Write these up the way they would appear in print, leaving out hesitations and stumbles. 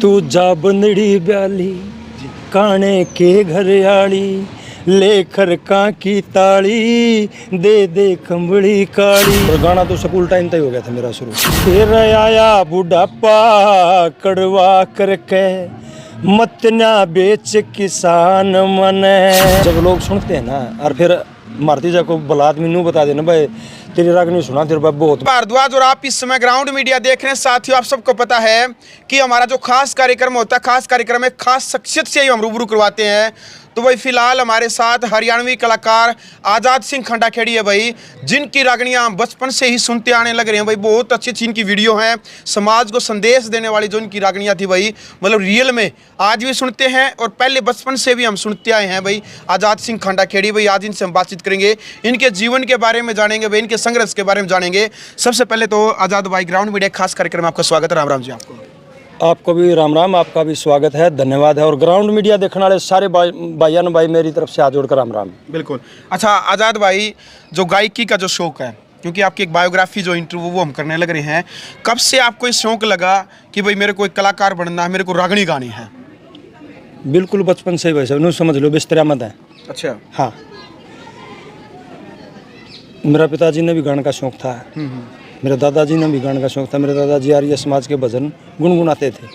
तू जा बंदड़ी ब्याली काने के घर आली लेकर का की ताली दे दे कंबड़ी काली। और गाना तो स्कूल टाइम तक हो गया था मेरा शुरू। फिर आया बुढ़ापा कड़वा करके मत ना बेच किसान मने। जब लोग सुनते हैं ना और फिर मारती जा को बलाद में नू बता देना भाई तेरी राग नहीं सुना तेरे बाप बहुत भारद्वाज। और आप इस समय ग्राउंड मीडिया देख रहे हैं साथियों, आप सबको पता है कि हमारा जो खास कार्यक्रम होता है, खास कार्यक्रम में खास शख्सियत से ही हम रूबरू करवाते हैं। तो भाई फिलहाल हमारे साथ हरियाणवी कलाकार आजाद सिंह खंडाखेड़ी है भाई, जिनकी रागनियां हम बचपन से ही सुनते आने लग रहे हैं भाई। बहुत अच्छी अच्छी इनकी वीडियो हैं, समाज को संदेश देने वाली जो इनकी रागनियां थी भाई, मतलब रियल में आज भी सुनते हैं और पहले बचपन से भी हम सुनते आए हैं भाई। आजाद सिंह खंडाखेड़ी भाई, आज इनसे हम बातचीत करेंगे, इनके जीवन के बारे में जानेंगे भाई, इनके संघर्ष के बारे में जानेंगे। सबसे पहले तो आजाद भाई, ग्राउंड मीडिया खास कार्यक्रम में आपका स्वागत है। राम राम जी आपको भी राम राम, आपका भी स्वागत है, धन्यवाद है। और ग्राउंड मीडिया देखने वाले सारे भाइयों भाई मेरी तरफ से हाथ जोड़कर राम राम। बिल्कुल। अच्छा आजाद भाई, जो गायकी का जो शौक है, क्योंकि आपकी एक बायोग्राफी जो इंटरव्यू वो हम करने लग रहे हैं, कब से आपको ये शौक लगा कि भाई मेरे को एक कलाकार बनना है, मेरे को रागनी गानी है? बिल्कुल बचपन से वैसे नहीं समझ लो, बिस्तरा मत है। अच्छा। हाँ, मेरा पिताजी ने भी गाने का शौक था, मेरे दादाजी ने भी गाने का शौक था। मेरे दादाजी आर्य समाज के भजन गुनगुनाते थे,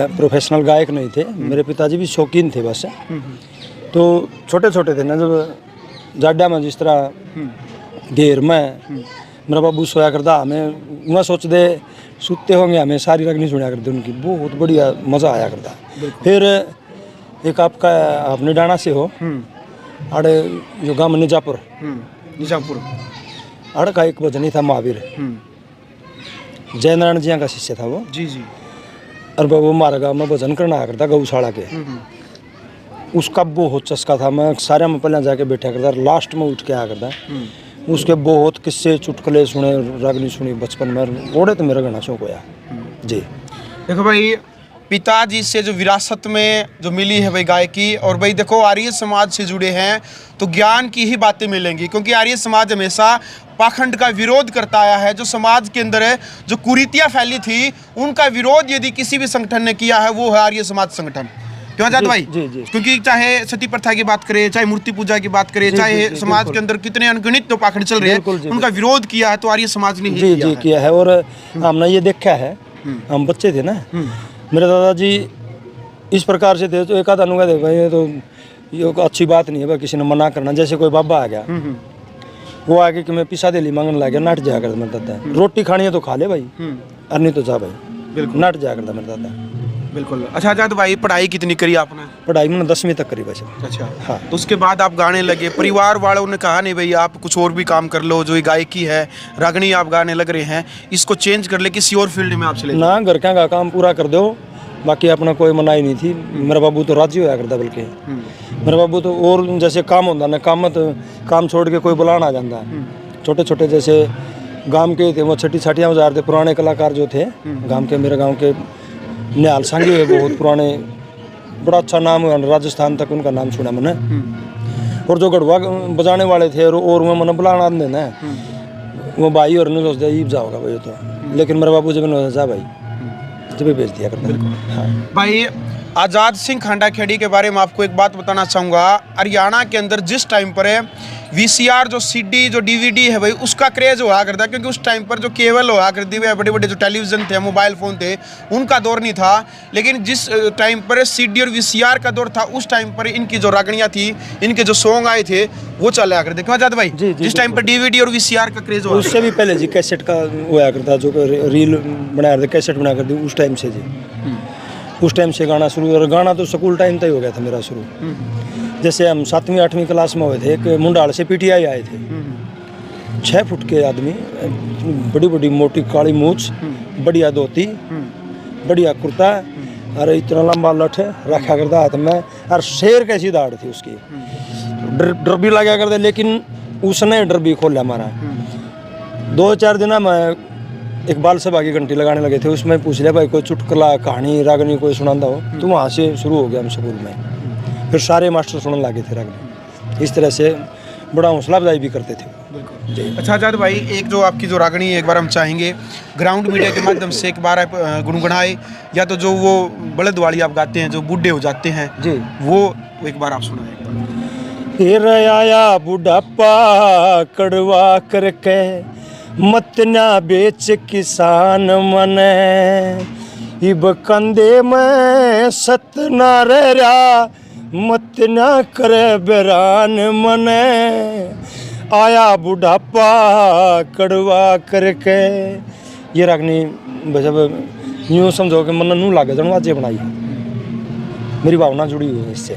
प्रोफेशनल गायक नहीं थे। मेरे पिताजी भी शौकीन थे बस। तो छोटे छोटे थे ना, जब जाड्डा में जिस तरह घेर में मेरा बाबू सोया करता, हमें मैं सोच दे सुते होंगे, हमें सारी रागनी सुना करते उनकी, बहुत बढ़िया मज़ा आया करता। फिर एक आपका आपने डाना से हो अरे जो गाँव निजापुर अड़ का एक भजनी था महावीर, जयनारायण जी का शिष्य था वो। जी जी। और वो हमारे गाँव में भजन करना आया करता गौशाला के। उसका बहुत चस्का था, मैं सारे में पहले जाके बैठा करता, लास्ट में उठ के आया करता। उसके बहुत किस्से चुटकुले सुने, रागनी सुनी बचपन में, ओढ़े तो मेरा गाना शौक होया जी। देखो भाई, पिताजी से जो विरासत में जो मिली है भाई गायकी, और भाई देखो आर्य समाज से जुड़े हैं तो ज्ञान की ही बातें मिलेंगी, क्योंकि आर्य समाज हमेशा पाखंड का विरोध करता आया है। जो समाज के अंदर है जो कुरीतियाँ फैली थी, उनका विरोध यदि किसी भी संगठन ने किया है वो है आर्य समाज संगठन। क्यों आजाद भाई? जी, जी। क्योंकि चाहे सती प्रथा की बात करें, चाहे मूर्ति पूजा की बात करें, चाहे समाज के अंदर कितने अनगिनत तो पाखंड चल रहे हैं, उनका विरोध किया है तो आर्य समाज ने ही किया है। और हमने ये देखा है, हम बच्चे थे ना, मेरे दादाजी इस प्रकार से थे, तो एक आधा नुगा देखा ये तो ये अच्छी बात नहीं है भाई, किसी ने मना करना। जैसे कोई बाबा आ गया, वो आके कि मैं पिसा दे ली मांगने लग गया, नट जाया करता मेरा दादा। रोटी खानी है तो खा ले भाई, और नहीं तो जा भाई, बिल्कुल नट जाया करता मेरा दादा। बिल्कुल। अच्छा आजाद भाई, पढ़ाई कितनी करी आपने? पढ़ाई मैंने 10वीं तक करी बस। अच्छा। हाँ। तो उसके बाद आप गाने लगे, परिवार वालों ने कहा नहीं भाई आप कुछ और भी काम कर लो, जो ये गायकी है, रागनी आप गाने लग रहे हैं, इसको चेंज कर ले, किसी और फील्ड में आपसे ले ना, घर का काम पूरा कर दो, बाकी अपना कोई मनाही नहीं थी। मेरा बाबू तो राजी होया करता, बल्कि मेरा बाबू तो और जैसे काम होता ना, काम मत काम छोड़ के कोई बुलाना आ जाता। छोटे छोटे जैसे गांव के थे वो छठी छाटियाँ बजार थे, पुराने कलाकार जो थे गांव के, मेरे गांव के निहाल सांगी है, बहुत पुराने, बड़ा अच्छा नाम है, राजस्थान तक उनका नाम सुना मैंने। और जो गढ़वा बजाने वाले थे और वो मैंने बुलाना देना वो भाई और नहीं सोचते ईब जाओगा भाई तो, लेकिन मेरे बाबू जब जा भाई जब भेज दिया करता। हाँ भाई, आजाद सिंह खंडाखेड़ी के बारे में आपको एक बात बताना चाहूँगा। हरियाणा के अंदर जिस टाइम पर है VCR जो CD जो DVD है भाई, उसका क्रेज हुआ करता है, क्योंकि उस टाइम पर जो केबल हुआ करती है, बड़े बड़े जो टेलीविज़न थे, मोबाइल फ़ोन थे, उनका दौर नहीं था। लेकिन जिस टाइम पर CD और VCR का दौर था, उस टाइम पर इनकी जो रागनियाँ थी, इनके जो सॉन्ग आए थे, वो चला करते। क्यों आजाद भाई? जिस टाइम पर DVD और VCR का क्रेज हुआ, उससे भी पहले जी कैसेट का हुआ करता, जो रील बनाया करते, कैसेट बना करती, उस टाइम से जी, उस टाइम से गाना शुरू। और गाना तो स्कूल टाइम तक हो गया था मेरा शुरू। जैसे हम 7वीं 8वीं क्लास में हुए थे, एक मुंडाल से PTI आए थे, 6 फुट के आदमी, बड़ी बड़ी मोटी काली मूछ, बढ़िया धोती, बढ़िया कुर्ता, और इतना लंबा लठ रखा करता हाथ में, और शेर कैसी दाढ़ थी उसकी, डर भी लगा करते, लेकिन उसने डर भी खोला हमारा। 2-4 दिन में एक बाल सभा की घंटी लगाने लगे थे, उसमें पूछ लिया भाई कोई चुटकुला कहानी रागनी कोई सुनाता हो, तो वहाँ से शुरू हो गया हम स्कूल में। फिर सारे मास्टर सुनने लगे थे रागनी। इस तरह से बड़ा हौसला अफजाई भी करते थे। बिल्कुल। अच्छा आजाद भाई, एक जो आपकी जो रागनी है, एक बार हम चाहेंगे ग्राउंड मीडिया के माध्यम से एक बार आप गुनगुनाए, या तो जो वो बलद वाली आप गाते हैं जो बूढ़े हो जाते हैं जी, वो एक बार आप सुनाए। फिर आया बुढ़ापा कड़वा करके, मत ना बेच किसान मने, इब कंधे में सत ना रह रहा, मत ना करे बेरान मने, आया बुढ़ापा कड़वा करके। ये रागनी जब यूँ समझो कि मन नू लागे जन वाजे बनाई, मेरी भावना जुड़ी हुई है इससे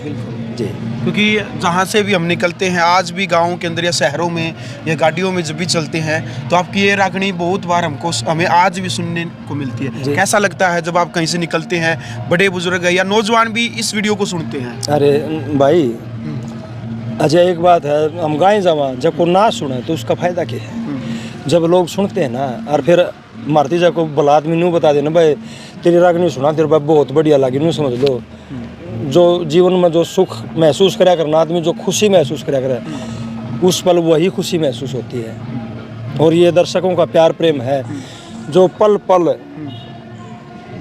जी। क्योंकि जहाँ से भी हम निकलते हैं, आज भी गाँव के अंदर या शहरों में या गाड़ियों में जब भी चलते हैं, तो आपकी ये रागनी बहुत बार हमें आज भी सुनने को मिलती है। कैसा लगता है जब आप कहीं से निकलते हैं, बड़े बुजुर्ग या नौजवान भी इस वीडियो को सुनते हैं? अरे भाई, अच्छा एक बात है, हम गाएं जावा जब को ना सुने तो उसका फायदा क्या है? जब लोग सुनते हैं ना, और फिर मारती जा को भला आदमी नू बता देना भाई तेरी रागनी सुना, तेरे बाप बहुत बढ़िया लगी, नू समझ लो। जो जीवन में जो सुख महसूस करा करना आदमी, जो खुशी महसूस करा करे, उस पल वही खुशी महसूस होती है। और ये दर्शकों का प्यार प्रेम है जो पल पल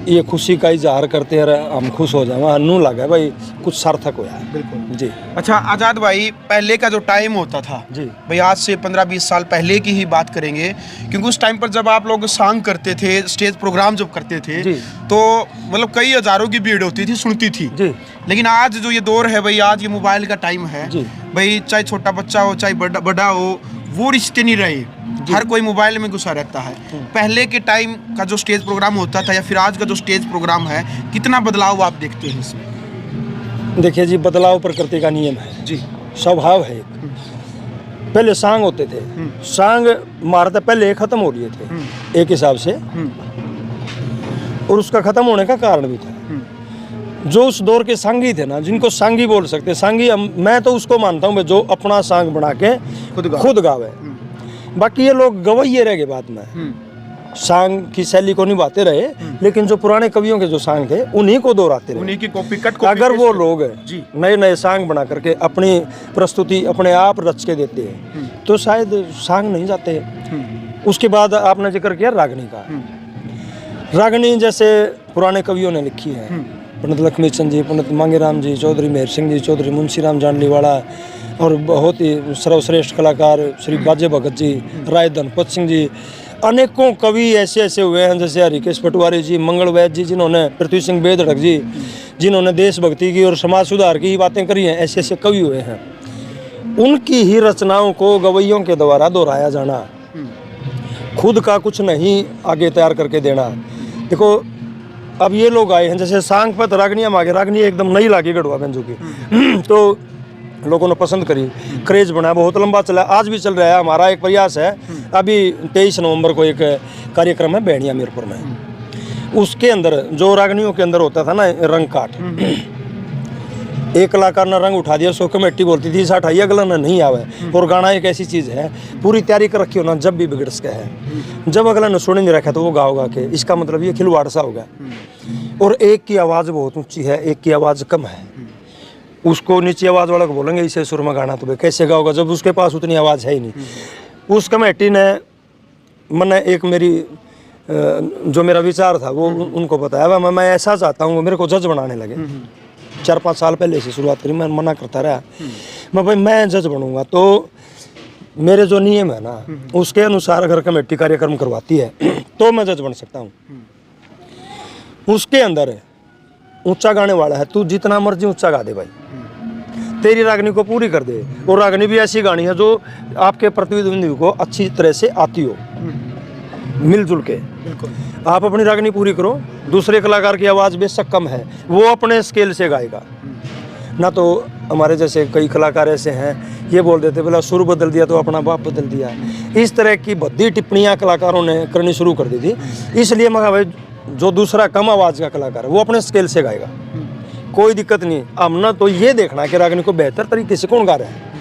ये खुशी का इजहार करते हैं, हम खुश हो जाए, नू लगा भाई कुछ सार्थक हुआ है। बिल्कुल जी। अच्छा आज़ाद भाई, पहले का जो टाइम होता था जी भाई, आज से 15-20 साल पहले की ही बात करेंगे, क्योंकि उस टाइम पर जब आप लोग सॉन्ग करते थे, स्टेज प्रोग्राम जब करते थे जी, तो मतलब कई हजारों की भीड़ होती थी, सुनती थी जी। लेकिन आज जो ये दौर है भाई, आज ये मोबाइल का टाइम है जी। भाई, चाहे छोटा बच्चा हो चाहे बड़ा हो, वो रिश्ते नहीं रहे, हर कोई मोबाइल में घुसा रहता है। पहले के टाइम का जो स्टेज प्रोग्राम होता था या फिर आज का जो स्टेज प्रोग्राम है, कितना बदलाव आप देखते हैं इसमें? देखिए जी, बदलाव प्रकृति का नियम है जी, स्वभाव है। पहले सांग होते थे, सांग मारते पहले खत्म हो रहे थे एक हिसाब से, और उसका खत्म होने का कारण भी था। जो उस दौर के सांगी थे ना, जिनको सांगी बोल सकते, सांगी मैं तो उसको मानता हूँ जो अपना सांग बना के खुद गावे। बाकी ये लोग गवैये रह गए बाद में, सांग की शैली को निभाते रहे, लेकिन जो पुराने कवियों के जो सांग थे उन्हीं को दोहराते रहे, उन्हीं की कॉपी कट। अगर वो लोग जी नए नए सांग बना करके अपनी प्रस्तुति अपने आप रच के देते हैं तो शायद सांग नहीं जाते। उसके बाद आपने जिक्र किया रागनी का। रागनी जैसे पुराने कवियों ने लिखी है, पंडित लक्ष्मी चंद जी, पंडित मांगेराम जी, चौधरी मेहर सिंह जी, चौधरी मुंशीराम जांडलीवाला, और बहुत ही सर्वश्रेष्ठ कलाकार श्री बाजे भगत जी, राय धनपत सिंह जी, अनेकों कवि ऐसे ऐसे हुए हैं जैसे हरिकेश पटवारी जी, मंगल वैद्य जी, जिन्होंने पृथ्वी सिंह बेधड़क जी, जिन्होंने देशभक्ति की और समाज सुधार की बातें करी हैं, ऐसे ऐसे कवि हुए हैं। उनकी ही रचनाओं को गवैयों के द्वारा दोहराया जाना, खुद का कुछ नहीं आगे तैयार करके देना। देखो अब ये लोग आए हैं, जैसे सांग पर रागनी हम आगे, रागनी एकदम नई लागी गढ़वा गंजू की तो लोगों ने पसंद करी, क्रेज बना, बहुत लंबा चला, आज भी चल रहा है। हमारा एक प्रयास है, अभी 23 नवंबर को एक कार्यक्रम है बेड़िया मीरपुर में, उसके अंदर जो रागनियों के अंदर होता था ना रंग काट, एक कलाकार ने रंग उठा दिया, सो कमेटी बोलती थी साठ आइए, अगला ने नहीं आवे। और गाना एक ऐसी चीज़ है, पूरी तैयारी कर रखी हो ना, जब भी बिगड़ सके है, जब अगला ने सुन नहीं रखा तो वो गाओगा के, इसका मतलब ये खिलवाड़ सा होगा। और एक की आवाज़ बहुत ऊंची है, एक की आवाज़ कम है, उसको नीची आवाज़ वाला को बोलेंगे इसे सुर में गाना, तो भाई कैसे गाओगा जब उसके पास उतनी आवाज़ है ही नहीं। उस कमेटी ने मैंने एक मेरी जो मेरा विचार था वो उनको बताया, मैं ऐसा चाहता हूँ, मेरे को जज बनाने लगे। 4-5 साल पहले से शुरुआत करी, मैं मना करता रहा, मैं जज बनूंगा तो मेरे जो नियम है ना उसके अनुसार अगर कमेटी कार्यक्रम करवाती है तो मैं जज बन सकता हूँ। उसके अंदर ऊंचा गाने वाला है, तू जितना मर्जी ऊंचा गा दे भाई, तेरी रागनी को पूरी कर दे। और रागनी भी ऐसी गानी है जो आपके प्रतिद्वंदी को अच्छी तरह से आती हो, मिलजुल के। आप अपनी रागनी पूरी करो, दूसरे कलाकार की आवाज़ बेशक कम है, वो अपने स्केल से गाएगा ना। तो हमारे जैसे कई कलाकार ऐसे हैं, ये बोल देते बोला सुर बदल दिया तो अपना बाप बदल दिया, इस तरह की भद्दी टिप्पणियाँ कलाकारों ने करनी शुरू कर दी थी। इसलिए मैं भाई जो दूसरा कम आवाज़ का कलाकार है वो अपने स्केल से गाएगा, कोई दिक्कत नहीं। अब ना तो ये देखना कि रागनी को बेहतर तरीके से कौन गा रहा है।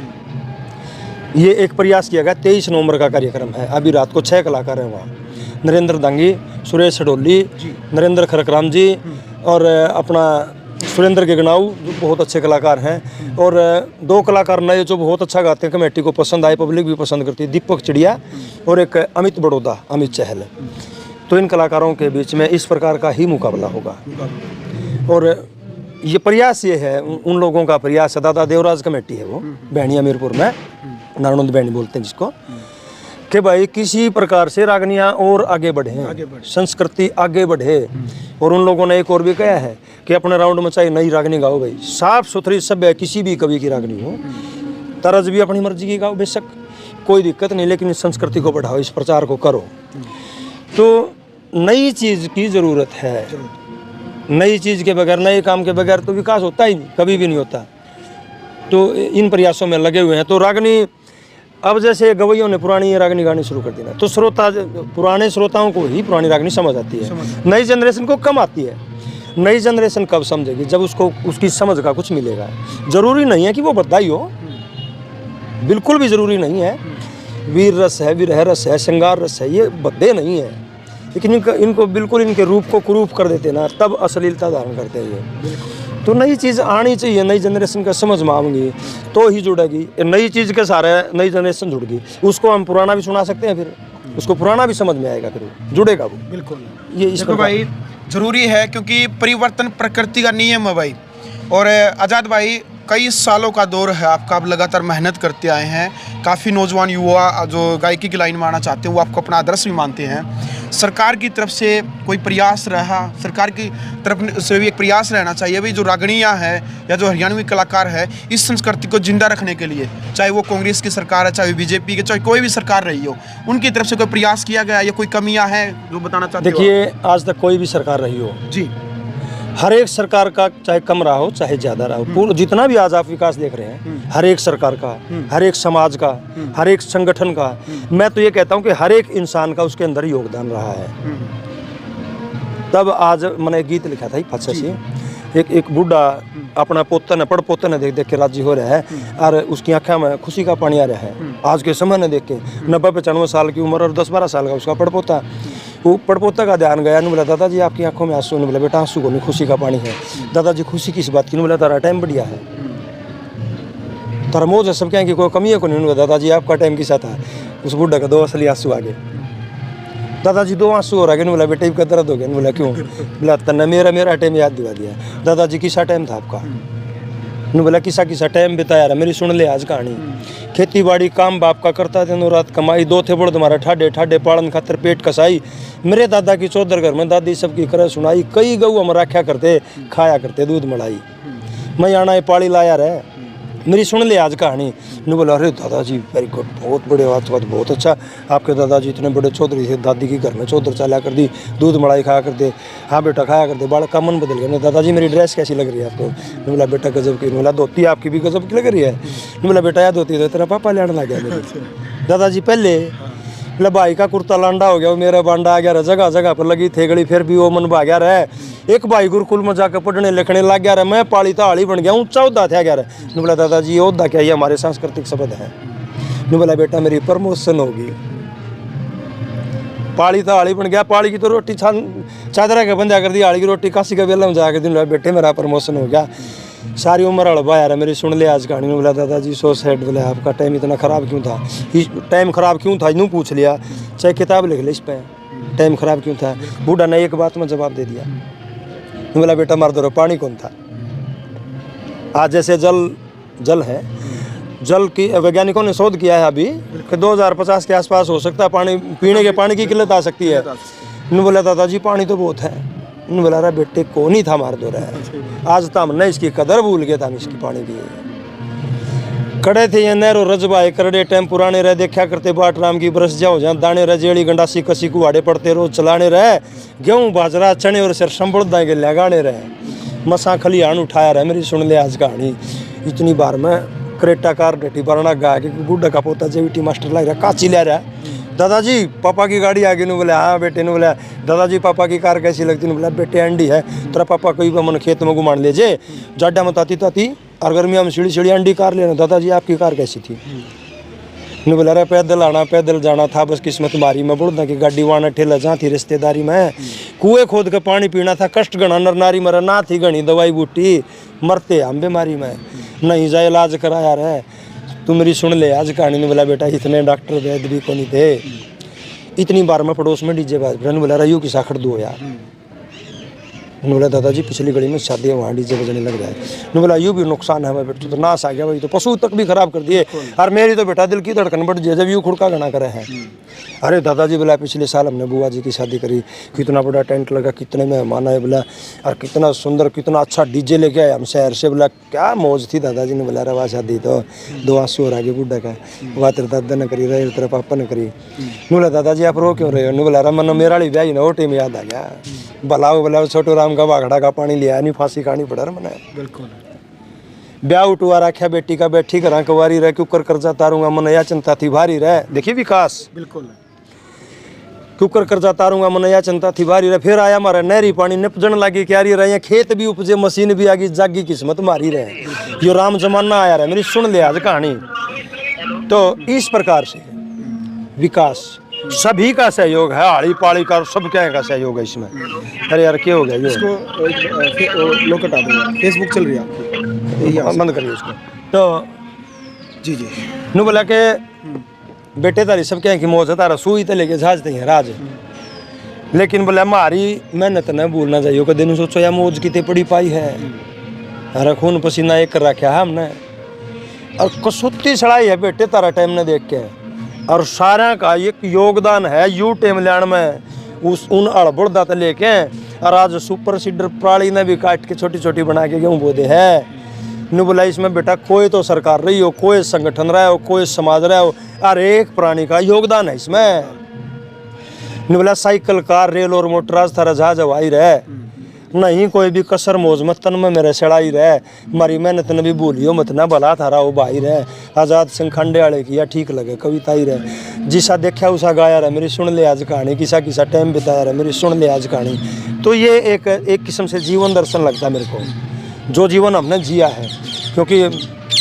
ये एक प्रयास किया गया, 23 नवंबर का कार्यक्रम है, अभी रात को 6 कलाकार हैं वहाँ, नरेंद्र दांगी, सुरेश सडोली, नरेंद्र खरकराम जी और अपना सुरेंद्र के गनाऊ जो बहुत अच्छे कलाकार हैं, और 2 कलाकार नए जो बहुत अच्छा गाते हैं, कमेटी को पसंद आए, पब्लिक भी पसंद करती है, दीपक चिड़िया और एक अमित बड़ौदा, अमित चहल। तो इन कलाकारों के बीच में इस प्रकार का ही मुकाबला होगा। और ये प्रयास ये है, उन लोगों का प्रयास है, दादा देवराज कमेटी है वो, बहनिया मीरपुर में, नारायण बहनी बोलते हैं जिसको, कि भाई किसी प्रकार से रागनियाँ और आगे बढ़े, संस्कृति आगे बढ़े। और उन लोगों ने एक और भी कहा है कि अपने राउंड में चाहे नई रागनी गाओ भाई, साफ सुथरी सभ्य किसी भी कवि की रागनी हो, तरज भी अपनी मर्जी की गाओ, बेशक कोई दिक्कत नहीं, लेकिन इस संस्कृति को बढ़ाओ, इस प्रचार को करो। तो नई चीज़ की ज़रूरत है, नई चीज़ के बगैर, नए काम के बगैर तो विकास होता ही नहीं, कभी भी नहीं होता। तो इन प्रयासों में लगे हुए हैं। तो रागनी, अब जैसे गवैयों ने पुरानी रागनी गानी शुरू कर दी ना, तो श्रोता, पुराने श्रोताओं को ही पुरानी रागनी समझ आती है, नई जनरेशन को कम आती है। नई जनरेशन कब समझेगी? जब उसको उसकी समझ का कुछ मिलेगा। ज़रूरी नहीं है कि वो बधाई हो, बिल्कुल भी ज़रूरी नहीं है। वीर रस है, विरह रस है, श्रृंगार रस है, ये बद्दे नहीं है, लेकिन इनको बिल्कुल इनके रूप को कुरूप कर देते ना, तब अश्लीलता धारण करते हैं ये। तो नई चीज़ आनी चाहिए, नई जनरेशन का समझ में आऊँगी तो ही जुड़ेगी। नई चीज़ के सारे नई जनरेशन जुड़गी, उसको हम पुराना भी सुना सकते हैं, फिर उसको पुराना भी समझ में आएगा, फिर जुड़ेगा वो। बिल्कुल, ये इसको भाई जरूरी है, क्योंकि परिवर्तन प्रकृति का नियम है भाई। और आज़ाद भाई, कई सालों का दौर है आपका, आप लगातार मेहनत करते आए हैं। काफ़ी नौजवान युवा जो गायकी की लाइन में आना चाहते हैं, वो आपको अपना आदर्श भी मानते हैं। सरकार की तरफ से कोई प्रयास रहा, सरकार की तरफ से भी एक प्रयास रहना चाहिए भाई, जो रागणियाँ है या जो हरियाणवी कलाकार है, इस संस्कृति को जिंदा रखने के लिए, चाहे वो कांग्रेस की सरकार है, चाहे बीजेपी की, चाहे कोई भी सरकार रही हो, उनकी तरफ से कोई प्रयास किया गया या कोई कमियाँ हैं जो बताना चाहते हो? देखिए, आज तक कोई भी सरकार रही हो जी, हर एक सरकार का, चाहे कम रहा हो चाहे ज़्यादा रहा हो, पूरा जितना भी आज आप विकास देख रहे हैं, हर एक सरकार का, हर एक समाज का, हर एक संगठन का, मैं तो ये कहता हूँ कि हर एक इंसान का उसके अंदर योगदान रहा है। तब आज मैंने एक गीत लिखा था ही फच्चा से, एक बूढ़ा अपना पोता ने, पड़ पोते ने देख देख के राजी हो रहा है, और उसकी आँखों में खुशी का पानी आ रहा है। आज के समय ने देख के 90-95 साल की उम्र और 10-12 साल का उसका पड़पोता, वो पड़पोता का ध्यान गया। बोला दादाजी आपकी आंखों में आंसू? ने बोला बेटा आंसू को नहीं, खुशी का पानी है। दादाजी खुशी किस बात की? बोला तारा टाइम बढ़िया है, तारा मौज है, सब कहें कि कोई कमी है को नहीं। दादाजी आपका टाइम किसा था? उस बुढ़ा का 2 असली आंसू आ गए। दादाजी 2 आंसू हो रहा। बोला बेटे का दर्द हो गया। बोला क्यों? बोला तन्ने मेरा टाइम याद दिला दिया। दादाजी किसा टाइम था आपका? बोला किसा टाइम बिताया रहा। मेरी सुन ले आज कहानी। खेती बाड़ी काम बाप का करता, दिनों रात कमाई, 2 थे बड़े तुम्हारा ठाडे पालन खातर पेट कसाई। मेरे दादा की चौधर घर में दादी सबकी कर सुनाई, कई गऊ हम रखा करते, खाया करते दूध मलाई। मैं आना पाली लाया रहे, मेरी सुन ले आज कहानी। ने बोला अरे दादाजी वेरी गुड, बहुत बड़े बात, बहुत अच्छा। आपके दादाजी इतने बड़े चौधरी थे, दादी की घर में चौधर चला कर दी, दूध मलाई खाया करते। हाँ बेटा खाया करते। बालक का मन बदल गया। दादाजी मेरी ड्रेस कैसी लग रही है आपको? ने बोला बेटा गजब की। बोला धोती आपकी भी गजब की लग रही है। ने बोला बेटा याद होती है तेरा पापा लेने लग गया। दादाजी पहले बोला भाई का कुर्ता लांडा हो गया, मेरा बांडा आ गया, जगह जगह पर लगी थेगड़ी, फिर भी वो मन भाग गया रहा। एक भाई गुरुकुल में जाकर पढ़ने लिखने लग गया रहा। मैं पाली ताली बन गया, ऊंचा उद्दा था गया रहा। ने बोला दादाजी ये उद्दा क्या, ये हमारे सांस्कृतिक शब्द है। ने बोला बेटा मेरी प्रमोशन होगी। पाली ताली बन गया, पाली की तो रोटी चादरा के बंदा कर दी, आड़ी की रोटी काशी का बेला में जाकर दिन बेटे मेरा प्रमोशन हो गया। सारी उम्र हड़बा यार मेरी सुन ले आज कहानी। में बोला दादाजी सो सैड। बोले आपका टाइम इतना ख़राब क्यों था? टाइम ख़राब क्यों था यूँ पूछ लिया, चाहे किताब लिख ले इस पर, टाइम ख़राब क्यों था? बूढ़ा ने एक बात में जवाब दे दिया। बोला बेटा मर दो, पानी कौन था? आज जैसे जल है, जल की वैज्ञानिकों ने शोध किया है अभी कि 2050 के आसपास हो सकता है पानी, पीने के पानी की किल्लत आ सकती है। ने बोला दादाजी पानी तो बहुत है। ने बोला रहा बेटे को नहीं था मार दो रहा है, आज तो हमने इसकी कदर भूल गया था, हम इसकी पानी की कड़े थे ये नहरो रजबाए करड़े टाइम पुराने रह देखा करते बाट राम की बरस जाओ जहाँ दाने रजेड़ी गंडासी कसी कुहाड़े पड़ते रोज चलाने रहे, गेहूँ बाजरा चने और सिर संभल दाएंगे लगाने रहे, मसा खलियान उठाया रहे। मेरी सुन ले आज कहानी। इतनी बार मैं करेटा कार डेटी बरना गा के बूढ़ा का पोता जेवीटी मास्टर ला रहा, काची ले रहा है। दादाजी पापा की गाड़ी आ गई। ने बोला हाँ बेटे। ने बोला दादाजी पापा की कार कैसी लगती? ने बोला बेटे अंडी है, तेरा पापा कहीं मन खेत में घुमान ले जे जाडा में ताती ताती और गर्मिया में सीढ़ी अंडी कार लेना। दादाजी आपकी कार कैसी थी? ने बोला अरे पैदल आना पैदल जाना था, बस किस्मत मारी। मैं बुढ़ा की गाड़ी वाना ठेला जहाँ थी रिश्तेदारी में, कुएं खोद के पानी पीना था, कष्ट गणा नर नारी मरा ना थी घनी दवाई बूटी, मरते हम बीमारी में नहीं जाए इलाज कराया रहे। तू मेरी सुन ले आज कहानी ने बोला बेटा इतने डॉक्टर वैद्य भी को नहीं थे। इतनी बार मैं पड़ोस में डीजे बाज बोला रही की साखड़ दो यार। उन्होंने बोला दादाजी पिछली गली में शादी है वहाँ डीजे बजने लग रहा है। उन्होंने बोला यूँ भी नुकसान है बेटा, तो नाश आ गया भाई, तो पशु तक भी खराब कर दिए। और मेरी तो बेटा दिल की धड़कन बढ़ जाए जब यूँ खुड़का गना करे है। अरे दादाजी बोला पिछले साल हमने बुआ जी की शादी करी, कितना बड़ा टेंट लगा, कितने मेहमान आए बोला, और कितना सुंदर कितना अच्छा डीजे लेके आए हम शहर से। बोला क्या मौज थी दादाजी ने बोला रवा शादी तो दो आंसू और आगे बुढ़ा का वह तेरे दादा ने करी रहे तेरे पापा ने करी। बोला दादाजी आप रो क्यों रहे हो? बोला मन मेरा ब्याह ना वो टाइम याद आ गया। भलाओ भलाओ छोटू राम का बागड़ा का पानी लिया नहीं फांसी खानी पड़ा मैंने। बिल्कुल ब्याह उठवा रखा बेटी का बैठी करा कुंवारी रह कुकर कर्जा तारूंगा मन या चिंता थी भारी रह। देखिए विकास बिल्कुल कुकर कर्जा तारूंगा मन या चिंता थी भारी रह। फिर आया हमारा नहरी पानी निपजन लगी क्यारी रहे, खेत भी उपजे मशीन भी आ गई, जागी किस्मत मारी रहे। यो राम जमाना आया रहा मेरी सुन ले आज कहानी। तो इस प्रकार से विकास सभी का सहयोग है, आड़ी पाड़ी का सब क्या का सहयोग है इसमें। अरे यार क्या हो गया इसको लोग हटा दो, फेसबुक चल रही है आपकी, बंद करिए उसको। तो जी जी नु बोला के बेटे तारी सब क्या की मौज है, तारा सुई तो लेके जहाज नहीं है राज। लेकिन बोला हमारी मेहनत न भूलना चाहिए। कभी दिन सोचो या मौज कितनी पड़ी पाई है, हरा खून पसीना एक कर रखा है हमने, और कसुत्ती सड़ाई है बेटे तारा टाइम ने देख के। और सारा का एक योगदान है यू टेम लैंड में उस उन अड़बड़ दात लेके। और आज सुपर सीडर प्राणी ने भी काट के छोटी छोटी बना के गेहूँ बोदे है। नु बोला इसमें बेटा कोई तो सरकार रही हो, कोई संगठन रहा हो, कोई समाज रहा हो, और एक प्राणी का योगदान है इसमें। नु बोला साइकिल कार रेल और मोटर आज थारा जहाज हवाई रहे नहीं, कोई भी कसर मौज मत तन में मेरे सड़ाई रहे, हमारी मेहनत न भी भूलियो मत ना भला थारा वो भाई रहे। आज़ाद सिंह खंडे वाले की या ठीक लगे कविता ही रहे, जिसा देखा उसा गाया रहे मेरी सुन ले आज कहानी, किसा किसा टाइम बिताया रहे मेरी सुन ले आज कहानी। तो ये एक किस्म से जीवन दर्शन लगता है मेरे को, जो जीवन हमने जिया है। क्योंकि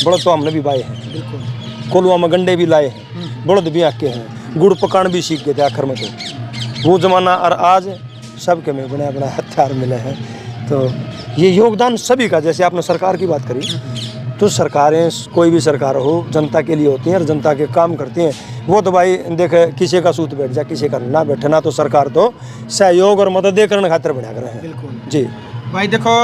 बड़द तो हमने भी बाए हैं, कोलुआ में गंडे भी लाए हैं, बड़द भी आके हैं, गुड़ पकान भी सीख गए थे आखिर में। तो वो ज़माना और आज सबके में बड़ा बड़ा हथियार मिले हैं। तो ये योगदान सभी का, जैसे आपने सरकार की बात करी, तो सरकारें कोई भी सरकार हो जनता के लिए होती हैं और जनता के काम करती हैं। वो तो भाई देखे किसी का सूत बैठ जाए किसी का ना बैठे ना, तो सरकार तो सहयोग और मदद करने खातिर बना कर है। बिल्कुल जी भाई देखो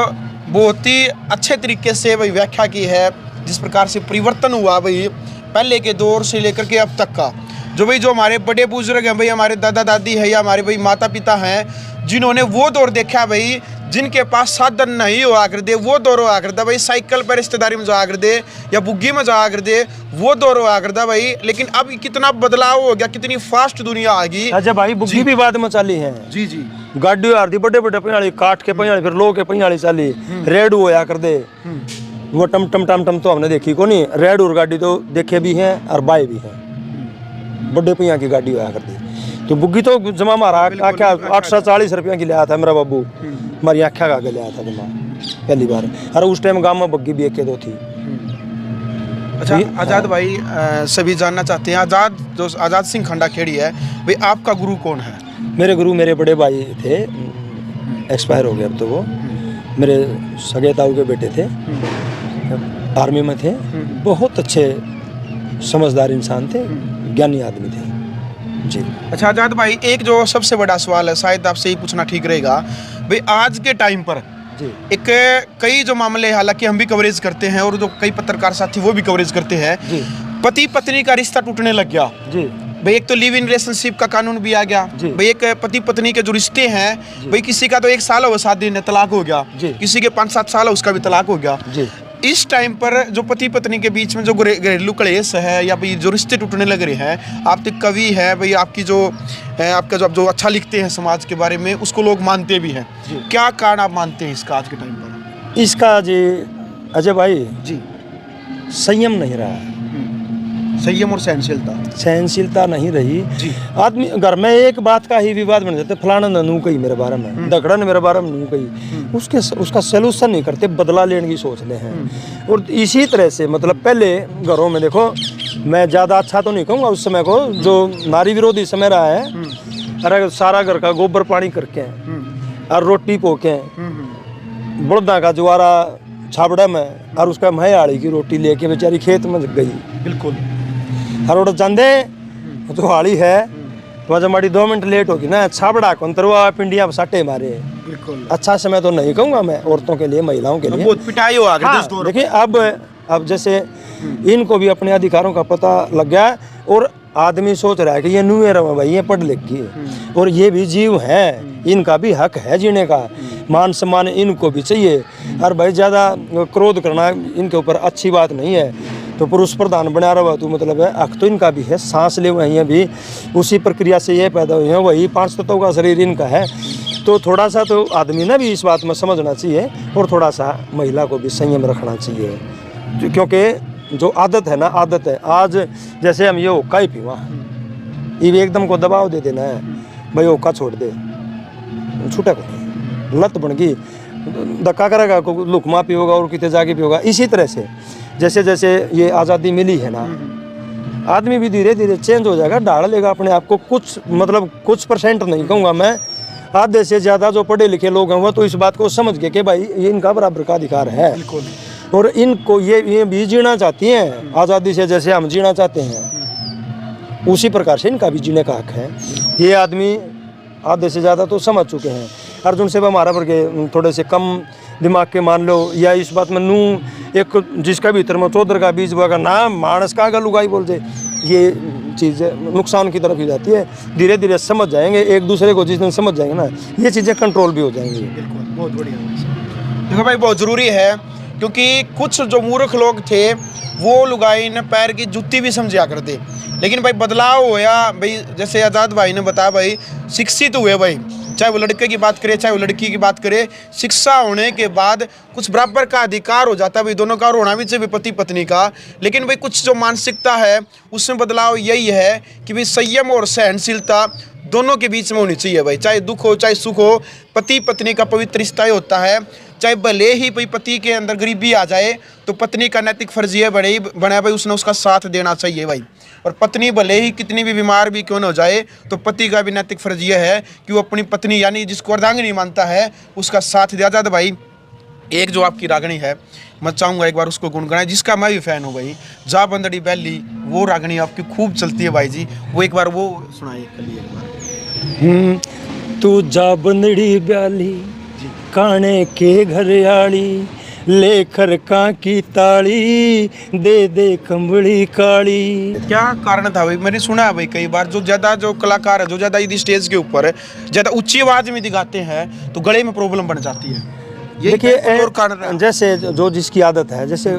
बहुत ही अच्छे तरीके से भाई व्याख्या की है, जिस प्रकार से परिवर्तन हुआ भाई पहले के दौर से लेकर के अब तक का। जो हमारे बड़े बुजुर्ग हैं भाई, हमारे दादा दादी है या हमारे भाई माता पिता हैं, जिन्होंने वो दौर देखा भाई, जिनके पास साधन नहीं हुआ कर दे, वो दौर हुआ करता भाई साइकिल पर रिश्तेदारी में जा कर दे या बुग्गी में जा कर दे, वो दौर हुआ करता भाई। लेकिन अब कितना बदलाव हो गया, कितनी फास्ट दुनिया आ गई। अच्छा भाई बुग्गी भी बाद में चली है। जी जी गाड़ी आ रही बड़े बड़े पहियाली काट के पहियाली, फिर लोह के पहियाली चली, रेड होया कर दे। वो टम टम टम टम तो हमने देखी को नहीं, रेड और गाड़ी तो देखे भी हैं और बाय भी हैं, बड़े पहिया की गाड़ी होया कर दी। तो बुग्गी तो जमा मारा आख्या 840 रुपया की लिया था मेरा बाबू, हमारी आख्या का आगे लिया था जमा पहली बार। और उस टाइम गाँव में बग्गी भी एक दो थी। अच्छा आज़ाद भाई सभी जानना चाहते हैं, आज़ाद सिंह खंडा खेड़ी है भाई, आपका गुरु कौन है? मेरे गुरु मेरे बड़े भाई थे, एक्सपायर हो गए अब तो वो, मेरे सगे ताऊ के बेटे थे, आर्मी में थे, बहुत अच्छे समझदार इंसान थे, ज्ञानी आदमी थे जी। अच्छा आज़ाद भाई एक जो सबसे बड़ा सवाल है, शायद आपसे ही पूछना ठीक रहेगा भाई, आज के टाइम पर जी एक कई जो मामले हालांकि हम भी कवरेज करते हैं और जो कई पत्रकार साथी वो भी कवरेज करते हैं, पति पत्नी का रिश्ता टूटने लग गया जी भाई। एक तो लिव इन रिलेशनशिप का कानून भी आ गया भाई, एक पति पत्नी के जो रिश्ते हैं भाई, किसी का तो 1 साल हो 7 दिन तलाक हो गया, किसी के 5-7 साल उसका भी तलाक हो गया जी। इस टाइम पर जो पति पत्नी के बीच में जो घरेलू कलेश है या भाई जो रिश्ते टूटने लग रहे हैं, आप तो कवि है भाई, आपकी जो आपका जो अच्छा लिखते हैं समाज के बारे में, उसको लोग मानते भी हैं, क्या कारण आप मानते हैं इसका आज के टाइम पर? इसका जी अजय भाई जी संयम नहीं रहा है, संयम और सहनशीलता नहीं रही जी। आदमी घर में एक बात का ही विवाद बन जाते, फलाना ने नू कही मेरे बारे में, दगड़ा ने मेरे बारे में नू कही, उसका सोल्यूशन नहीं करते, बदला लेने की सोच ले हैं। और इसी तरह से मतलब पहले घरों में देखो, मैं ज़्यादा अच्छा तो नहीं कहूँगा उस समय को, जो नारी विरोधी समय रहा है, अरे सारा घर का गोबर पानी करके और रोटी पोके बड़दा का ज्वारा छाबड़ा में और उसका महियाड़ी की रोटी लेके बेचारी खेत में गई। बिल्कुल। और उड़ जाते जो हाड़ी है वह जब हमारी 2 मिनट लेट होगी ना छाबड़ा को अंतरवा पिंडिया साटे मारे। बिल्कुल। अच्छा समय तो नहीं कहूँगा मैं औरतों के लिए, महिलाओं के लिए बहुत पिटाई हो आगे। हाँ, देखिए अब जैसे इनको भी अपने अधिकारों का पता लग गया और आदमी सोच रहा है कि ये नुएर है भाई, ये पढ़ लिख गई और ये भी जीव हैं, इनका भी हक है जीने का, मान सम्मान इनको भी चाहिए। और भाई ज़्यादा क्रोध करना इनके ऊपर अच्छी बात नहीं है। तो पुरुष प्रधान बना रहा तो मतलब है हक तो इनका भी है, सांस ले हुए हैं भी उसी प्रक्रिया से ये पैदा हुए हैं, वही 5 तत्वों का शरीर इनका है। तो थोड़ा सा तो आदमी ने भी इस बात में समझना चाहिए और थोड़ा सा महिला को भी संयम रखना चाहिए, क्योंकि जो आदत है ना, आदत है आज जैसे हम ये होका ही पीवा ये एकदम को दबाव दे देना है भाई होका छोड़ दे, छूटा को नहीं, लत बन गई धक्का करेगा को लुकमा पियोगा और कितने जाके पियोगा। इसी तरह से जैसे जैसे ये आज़ादी मिली है ना, आदमी भी धीरे धीरे चेंज हो जाएगा, ढाल लेगा अपने आप को। कुछ मतलब कुछ % नहीं कहूँगा मैं, आधे से ज़्यादा जो पढ़े लिखे लोग हैं वो तो इस बात को समझ गए कि भाई ये इनका बराबर का अधिकार है और इनको ये भी जीना चाहती हैं आज़ादी से, जैसे हम जीना चाहते हैं उसी प्रकार से इनका भी जीने का हक है। ये आदमी आधे से ज़्यादा तो समझ चुके हैं। अर्जुन से हमारा वर्ग थोड़े से कम दिमाग के मान लो, या इस बात में नू एक जिसका भीतर में चौधर का बीज हुआ का नाम मानस का अगर लुगाई बोल दे, ये चीज़ें नुकसान की तरफ ही जाती है। धीरे धीरे समझ जाएंगे एक दूसरे को, जिस दिन समझ जाएंगे ना ये चीज़ें कंट्रोल भी हो जाएंगी। बिल्कुल, बहुत बढ़िया। देखो भाई बहुत ज़रूरी है, क्योंकि कुछ जो मूर्ख लोग थे वो लुगाई ने पैर की जुत्ती भी समझा करते, लेकिन भाई बदलाव होया भाई। जैसे आज़ाद भाई ने बताया भाई, शिक्षित हुए भाई, चाहे वो लड़के की बात करे चाहे वो लड़की की बात करे, शिक्षा होने के बाद कुछ बराबर का अधिकार हो जाता है भाई दोनों का, और होना भी चाहिए पति पत्नी का। लेकिन भाई कुछ जो मानसिकता है उसमें बदलाव यही है कि भाई संयम और सहनशीलता दोनों के बीच में होनी चाहिए भाई। चाहे दुख हो चाहे सुख हो, पति पत्नी का पवित्र रिश्ता ही होता है। चाहे भले ही भाई पति के अंदर गरीबी आ जाए तो पत्नी का नैतिक फर्ज ये बने भाई उसने उसका साथ देना चाहिए भाई। और पत्नी भले ही कितनी भी बीमार भी क्यों न हो जाए तो पति का भी नैतिक फर्ज ये है कि वो अपनी पत्नी यानी जिसको अर्धांगिनी मानता है उसका साथ दिया जाता भाई। एक जो आपकी रागनी है मैं चाहूँगा एक बार उसको गुनगुनाए, जिसका मैं भी फैन हूँ भाई, जा बंदड़ी बैली, वो रागनी आपकी खूब चलती है भाई जी, वो एक बार वो सुनाइए। तू जा बंदड़ी ब्याली काने के घर आली, लेकर का की ताली दे दे कंबड़ी काली। क्या कारण था भाई? मैंने सुना है भाई कई बार जो ज्यादा जो कलाकार है जो ज्यादा यदि स्टेज के ऊपर ज्यादा ऊंची आवाज में दिखाते हैं तो गले में प्रॉब्लम बन जाती है। देखिए जैसे जो जिसकी आदत है, जैसे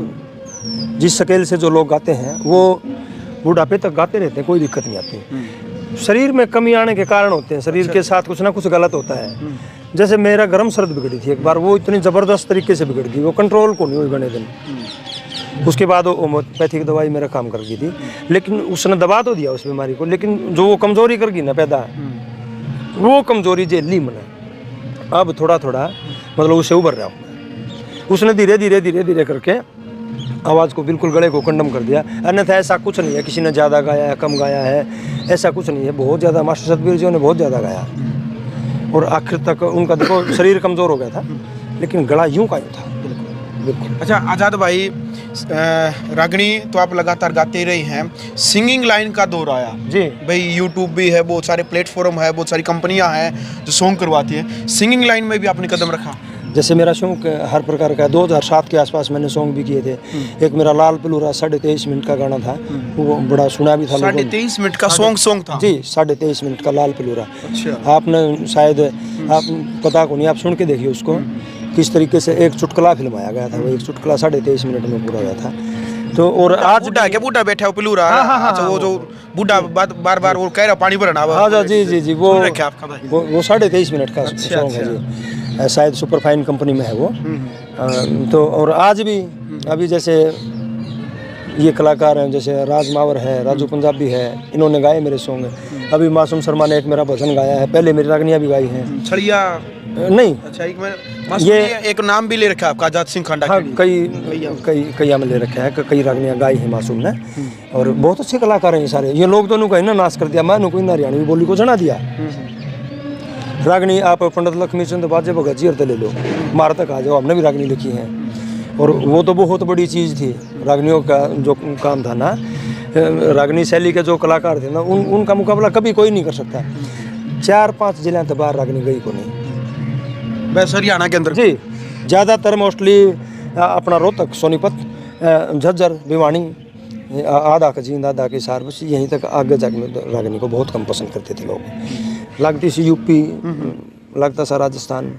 जिस स्केल से जो लोग गाते हैं वो बुढ़ापे तक गाते रहते हैं, कोई दिक्कत नहीं आती। शरीर में कमी आने के कारण होते हैं, शरीर के साथ कुछ ना कुछ गलत होता है। जैसे मेरा गर्म सर्द बिगड़ी थी एक बार, वो इतनी ज़बरदस्त तरीके से बिगड़ गई, वो कंट्रोल को नहीं हुई बने दिन। उसके बाद वो होम्योपैथिक दवाई मेरा काम कर गई थी, लेकिन उसने दबा तो दिया उस बीमारी को, लेकिन जो वो कमज़ोरी कर गई ना पैदा, वो कमज़ोरी झेली मैंने। अब थोड़ा थोड़ा मतलब उससे उभर रहा हूँ। उसने धीरे धीरे धीरे धीरे करके आवाज़ को बिल्कुल गले को कंडम कर दिया। अन्यथा ऐसा कुछ नहीं है किसी ने ज़्यादा गाया है कम गाया है, ऐसा कुछ नहीं है। बहुत ज़्यादा मास्टर सतबीर जी ने बहुत ज़्यादा गाया और आखिर तक उनका देखो शरीर कमज़ोर हो गया था, लेकिन गला यूं का यूं था। बिल्कुल। अच्छा आज़ाद भाई, रागनी तो आप लगातार गाते ही रही हैं, सिंगिंग लाइन का दौर आया जी भाई, यूट्यूब भी है, बहुत सारे प्लेटफॉर्म है, बहुत सारी कंपनियां हैं जो सॉन्ग करवाती हैं। सिंगिंग लाइन में भी आपने कदम रखा? जैसे मेरा शौक हर प्रकार का है। 2007 के आसपास मैंने सॉन्ग भी किए थे। एक मेरा लाल पलूरा 23.5 मिनट का गाना था, वो बड़ा सुना भी था। 23.5 मिनट का सॉन्ग था जी, 23.5 मिनट का लाल पलूरा। अच्छा। आपने शायद आप पता को नहीं, आप सुन के देखिए उसको किस तरीके से एक चुटकुला फिल्माया गया था। वो एक चुटकुला 23.5 मिनट में पूरा हुआ था। तो और आज बूढ़ा बैठा हो पिलूरा। अच्छा, वो जो बूढ़ा बार बार वो कह रहा पानी भरना। हाँ जी जी जी, वो 23.5 मिनट का सॉन्ग है जी, शायद सुपर फाइन कंपनी में है वो। तो और आज भी अभी जैसे ये कलाकार हैं, जैसे राज मावर है, राजू पंजाबी है, इन्होंने गाए मेरे सॉन्ग। अभी मासूम शर्मा ने एक मेरा भजन गाया है, पहले मेरी रागनियाँ भी गाई हैं। छड़िया नहीं, अच्छा ये एक नाम भी ले रखा है आपका, आजाद सिंह खांडा। हाँ, कई में ले रखे हैं, कई रागनियाँ गाई हैं मासूम ने, और बहुत अच्छे कलाकार हैं ये सारे। ये लोग दोनों कहीं ना नाश कर दिया, मैं कोई ना हरियाणवी बोली को जना दिया। रागनी आप पंडित लक्ष्मीचंद बाजे भगत जी ले लो, मार तक आ जाओ, हमने भी रागनी लिखी है। और वो तो बहुत बड़ी चीज़ थी रागनियों का जो काम था ना, रागनी शैली के जो कलाकार थे ना, उनका मुकाबला कभी कोई नहीं कर सकता। 4-5 जिले तो बाहर रागनी गई को नहीं, बस हरियाणा के अंदर जी ज़्यादातर मोस्टली अपना रोहतक, सोनीपत, झज्जर, भिवानी, आधा का जींद, आधा की सार, बस यहीं तक। आगे जाके रागनी को बहुत कम पसंद करते थे लोग। लगती सी यूपी, लगता सा राजस्थान,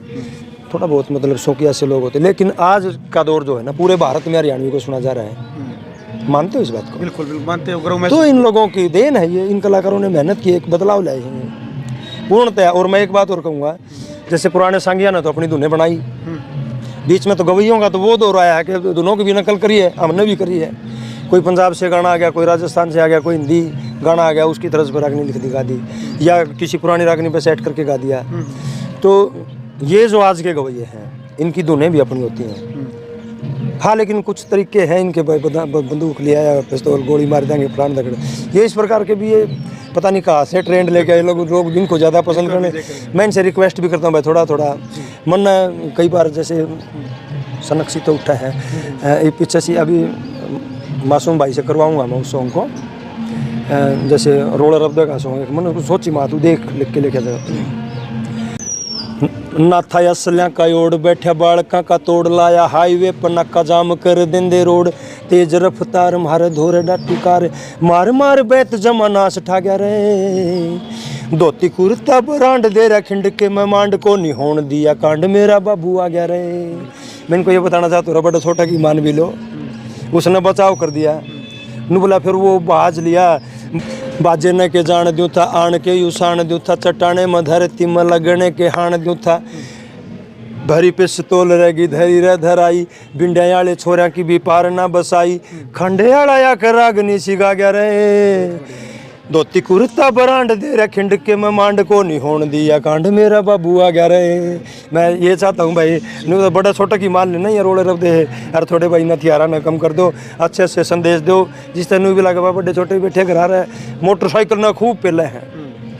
थोड़ा बहुत मतलब शौकिया से लोग होते। लेकिन आज का दौर जो है ना, पूरे भारत में हरियाणवी को सुना जा रहा है। मानते हो इस बात को? बिल्कुल बिल्कुल मानते हो। तो इन लोगों की देन है ये, इन कलाकारों ने मेहनत की, एक बदलाव लाए हैं पूर्णतया। और मैं एक बात और कहूँगा, जैसे पुराने सांगिया ने तो अपनी धुनें बनाई, बीच में तो गवैयों का तो वो दौर आया है कि दोनों की भी नकल करी है, हमने भी करी है। कोई पंजाब से गाना आ गया, कोई राजस्थान से आ गया, कोई हिंदी गाना आ गया, उसकी तरह से रागनी लिख दी, गा दी, या किसी पुरानी रागनी पे सेट करके गा दिया। तो ये जो आज के गवैये हैं, इनकी धुनें भी अपनी होती हैं। हाँ, लेकिन कुछ तरीके हैं इनके, बंदूक लिया या पिस्तौल, गोली मार देंगे, फलान दगड़, ये इस प्रकार के भी, ये पता नहीं कहाँ से ट्रेंड लेके आए लोग इनको ज़्यादा पसंद करने। मैं इनसे रिक्वेस्ट भी करता हूँ भाई, थोड़ा थोड़ा मन कई बार जैसे सनक सी तो उठा है, पीछे से अभी मासूम भाई से करवाऊंगा मैं उस सॉन्ग को, जैसे रोलर अब्दा का सॉन्ग है, मैंने सोची माँ तू देख लिख के लेके जाता ना था असलियां का ओढ़ बैठा बालका का तोड़ लाया, हाईवे पर नक्का जाम कर देंदे रोड, तेज रफ्तार मारे धोरे डाटी कार, मार मार बैत जमा नाश ठा गया रे, धोती कुर्ता बरांड दे रहा खिंड के, मैं मांड को नहीं होने दिया कांड, मेरा बाबू आ गया रे। मैं इनको ये बताना चाहता हूँ, बड़ा छोटा की मान भी लो, उसने बचाव कर दिया। नू बोला फिर वो बाज लिया, बाजे ने के जान दूँ था, आन के युसान दूँ था, चट्टाने में धरती में लगने के हान दूँ था, भरी पिस्तौल रहेगी धरी रह धराई, बिंडिया वाले छोरा की भी पार ना बसाई, खंडे आया कर रागनी सिगा गया रे, धोती कुर्ता बरांड दे रहा खिंड के, मैं मांड को नहीं होने दिया कांड, मेरा बाबू आ गया रे। मैं ये चाहता हूँ भाई, नहीं तो बड़ा छोटा की मान लेना, ये रोड़े रब दे यार, थोड़े भाई नथियारा न कम कर दो, अच्छे से संदेश दो, जिस तरह भी लगा बड़े छोटे बैठे घर आ रहे, मोटरसाइकिल ना खूब पहले हैं,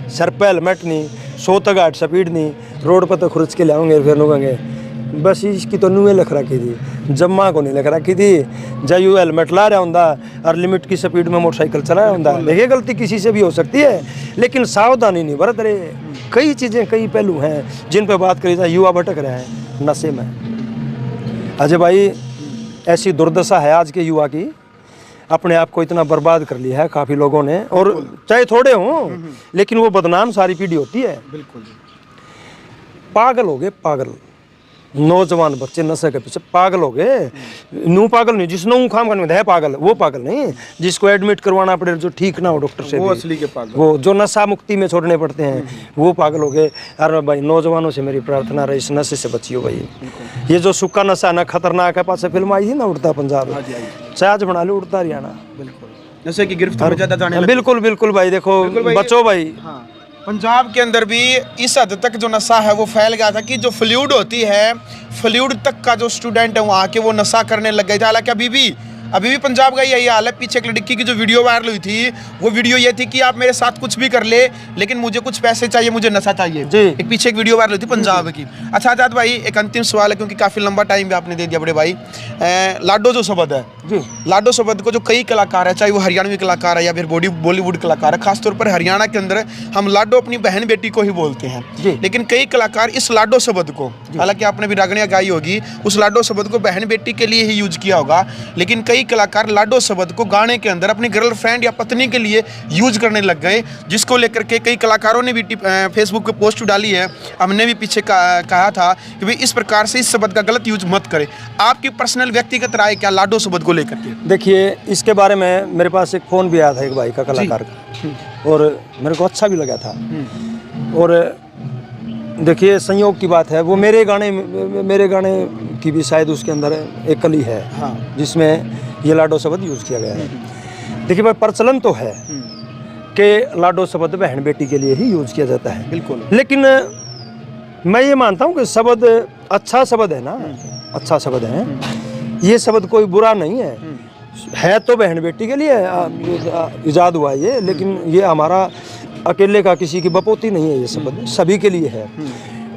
सर पे हेलमेट नहीं, 100 तक 8 स्पीड नहीं, रोड पर तो खुर्च के लाओगे फिर लोगोंगे। बस इसकी तो नुए लिख रखी थी, जम्मा को नहीं लिख रखी थी, जयू हेलमेट ला रहा होंदा और लिमिट की स्पीड में मोटरसाइकिल चलाया होंदा। देखिए गलती किसी से भी हो सकती है, लेकिन सावधानी नहीं बरत रहे। कई चीज़ें, कई पहलू हैं जिन पर बात करी जाए। युवा भटक रहे हैं नशे में। अजय भाई, ऐसी दुर्दशा है आज के युवा की, अपने आप को इतना बर्बाद कर लिया है काफ़ी लोगों ने, और चाहे थोड़े हों लेकिन वो बदनाम सारी पीढ़ी होती है। बिल्कुल पागल हो गए, पागल नौजवान बच्चे नशे के पीछे पागल हो गए। नू पागल नहीं, जिसने काम करने में है पागल, वो पागल नहीं, जिसको एडमिट करवाना पड़े, जो ठीक ना हो डॉक्टर से, वो असली के पागल, वो जो नशा मुक्ति में छोड़ने पड़ते हैं, वो पागल हो गए। अरे भाई, नौजवानों से मेरी प्रार्थना रही, इस नशे से बचियो भाई। ये जो सूखा नशा ना खतरनाक है, पास फिल्म आई थी ना उड़ता पंजाब, चार्ज बना लो उड़ता हरियाणा, बिल्कुल नशे की गिरफ्त में ज्यादा जाने लगे। बिल्कुल बिल्कुल भाई, देखो बचो भाई। पंजाब के अंदर भी इस हद तक जो नशा है वो फैल गया था कि जो फ्लूइड होती है, फ्लूइड तक का जो स्टूडेंट है वहाँ के वो नशा करने लग गए थे। हालांकि अभी भी पंजाब का यही हाल है। पीछे एक लड़की की जो वीडियो वायरल हुई थी, वो वीडियो ये थी कि आप मेरे साथ कुछ भी कर ले, लेकिन मुझे कुछ पैसे चाहिए, मुझे नशा चाहिए। एक पीछे एक वीडियो वायरल हुई थी पंजाब की। अच्छा आजाद भाई, एक अंतिम सवाल है, क्योंकि काफ़ी लंबा टाइम भी आपने दे दिया बड़े भाई। लाडो जो शब्द है जी, लाडो शब्द को जो कई कलाकार है, चाहे वो हरियाणवी कलाकार है या फिर बॉलीवुड कलाकार है, खासतौर पर हरियाणा के अंदर हम लाडो अपनी बहन बेटी को ही बोलते हैं, लेकिन कई कलाकार इस लाडो शब्द को, हालांकि आपने भी रागनियाँ गाई होगी, उस लाडो शब्द को बहन बेटी के लिए ही यूज किया होगा, लेकिन कई कलाकार लाडो शब्द को गाने के अंदर अपनी गर्लफ्रेंड या पत्नी के लिए यूज करने लग गए, जिसको लेकर के कई कलाकारों ने भी फेसबुक पे पोस्ट डाली है। हमने भी पीछे कहा था कि भाई इस प्रकार से इस शब्द का गलत यूज मत करें। आपकी पर्सनल व्यक्तिगत राय क्या लाडो शब्द को लेकर के? देखिए, इसके बारे में मेरे पास एक फ़ोन भी आया था एक भाई का, कलाकार का, और मेरे को अच्छा भी लगा था। और देखिए, संयोग की बात है, वो मेरे गाने की भी शायद उसके अंदर एक कली है, जिसमें ये लाडो शब्द यूज़ किया गया है। देखिए भाई, प्रचलन तो है कि लाडो शब्द बहन बेटी के लिए ही यूज़ किया जाता है, बिल्कुल, लेकिन मैं ये मानता हूँ कि शब्द अच्छा शब्द है ना, अच्छा शब्द है, ये शब्द कोई बुरा नहीं है तो बहन बेटी के लिए इजाद हुआ ये, लेकिन ये हमारा अकेले का किसी की बपोती नहीं है, ये शब्द सभी के लिए है।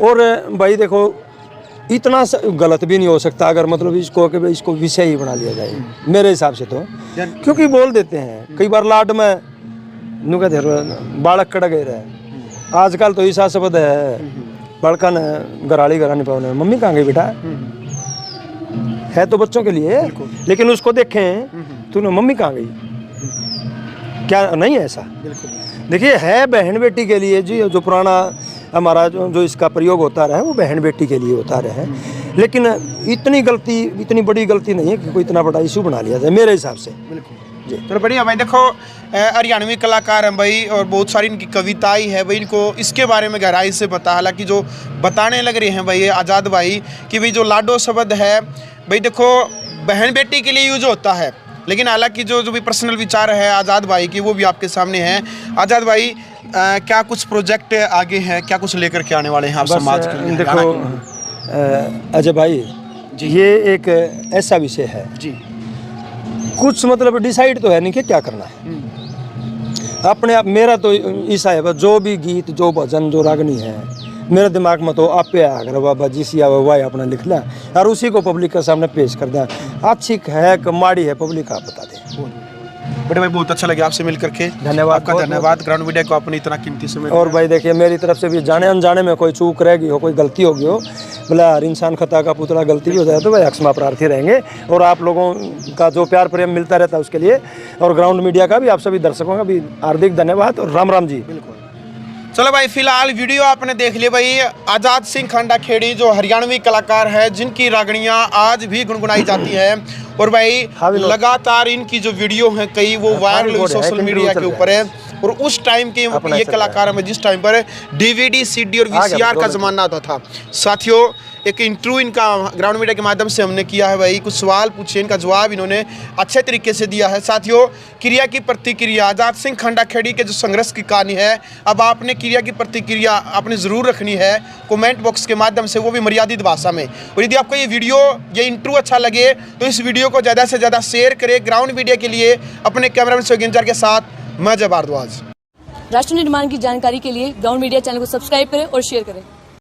और भाई देखो इतना गलत भी नहीं हो सकता अगर मतलब इसको कि भाई इसको विषय ही बना लिया जाए, मेरे हिसाब से तो, क्योंकि बोल देते हैं कई बार लाड में नु कहते बालक कड़ गए रहे। आजकल तो ऐसा शब्द है बड़का ने गराली गरानी पाने, मम्मी कहाँ गई बेटा, है तो बच्चों के लिए, लेकिन उसको देखें तूने मम्मी कहाँ गई, क्या नहीं है ऐसा। देखिए है बहन बेटी के लिए जी, जो पुराना हमारा जो इसका प्रयोग होता रहा है वो बहन बेटी के लिए होता रहा है, लेकिन इतनी बड़ी गलती नहीं है कि कोई इतना बड़ा इशू बना लिया जाए मेरे हिसाब से। जी तो बढ़िया भाई। देखो हरियाणवी कलाकार हैं भाई और बहुत सारी इनकी कविताएं है भाई, इनको इसके बारे में गहराई से पता। हालांकि जो बताने लग रहे हैं भाई आज़ाद भाई कि भाई जो लाडो शब्द है भाई देखो बहन बेटी के लिए यूज होता है, लेकिन हालांकि जो भी पर्सनल विचार है आज़ाद भाई की वो भी आपके सामने हैं। आज़ाद भाई क्या कुछ प्रोजेक्ट आगे हैं, क्या कुछ लेकर के आने वाले हैं आप समाज के लिए? देखो अजय भाई जी, ये एक ऐसा विषय है जी, कुछ मतलब डिसाइड तो है नहीं कि क्या करना है अपने आप। मेरा तो ऐसा है बस जो भी गीत जो भजन जो रागनी है मेरे दिमाग में तो आप पे अगर बाबा जिस या वह अपना लिख लें और उसी को पब्लिक के सामने पेश कर दें। अच्छी है कि माड़ी है पब्लिक आप बता दें। बड़े भाई बहुत अच्छा लगा आपसे मिल करके, धन्यवाद। आपका धन्यवाद ग्राउंड मीडिया को अपनी इतना कीमती समय। और भाई देखिए मेरी तरफ से भी जाने अनजाने में कोई चूक रह गई हो, कोई गलती हो गई हो, बोला हर इंसान खता का पुतला, गलती भी हो जाए तो भाई क्षमा प्रार्थी रहेंगे। और आप लोगों का जो प्यार प्रेम मिलता रहता है उसके लिए, और ग्राउंड मीडिया का भी आप सभी दर्शकों का भी हार्दिक धन्यवाद और राम राम जी। बिल्कुल। चलो भाई फिलहाल वीडियो आपने देख लिया भाई, आज़ाद सिंह खांडा खेड़ी जो हरियाणवी कलाकार है जिनकी रागणियाँ आज भी गुनगुनाई जाती है। और भाई लगातार इनकी जो वीडियो हैं कई वो वायरल हुई सोशल मीडिया के ऊपर है। और उस टाइम के ये कलाकार में जिस टाइम पर डीवीडी सीडी और वीसीआर का जमाना आता था। साथियों एक इंटरव्यू इनका ग्राउंड मीडिया के माध्यम से हमने किया है भाई, कुछ सवाल पूछे, इनका जवाब इन्होंने अच्छे तरीके से दिया है। साथियों क्रिया की प्रतिक्रिया आज़ाद सिंह खांडा खेड़ी के जो संघर्ष की कहानी है, अब आपने क्रिया की प्रतिक्रिया आपने ज़रूर रखनी है कमेंट बॉक्स के माध्यम से, वो भी मर्यादित भाषा में। और यदि आपको ये वीडियो ये इंटरव्यू अच्छा लगे तो इस वीडियो को ज़्यादा से ज़्यादा शेयर करें। ग्राउंड मीडिया के लिए अपने कैमरामैन सोगिंजर के साथ मैं जय भारद्वाज। राष्ट्र निर्माण की जानकारी के लिए ग्राउंड मीडिया चैनल को सब्सक्राइब करें और शेयर करें।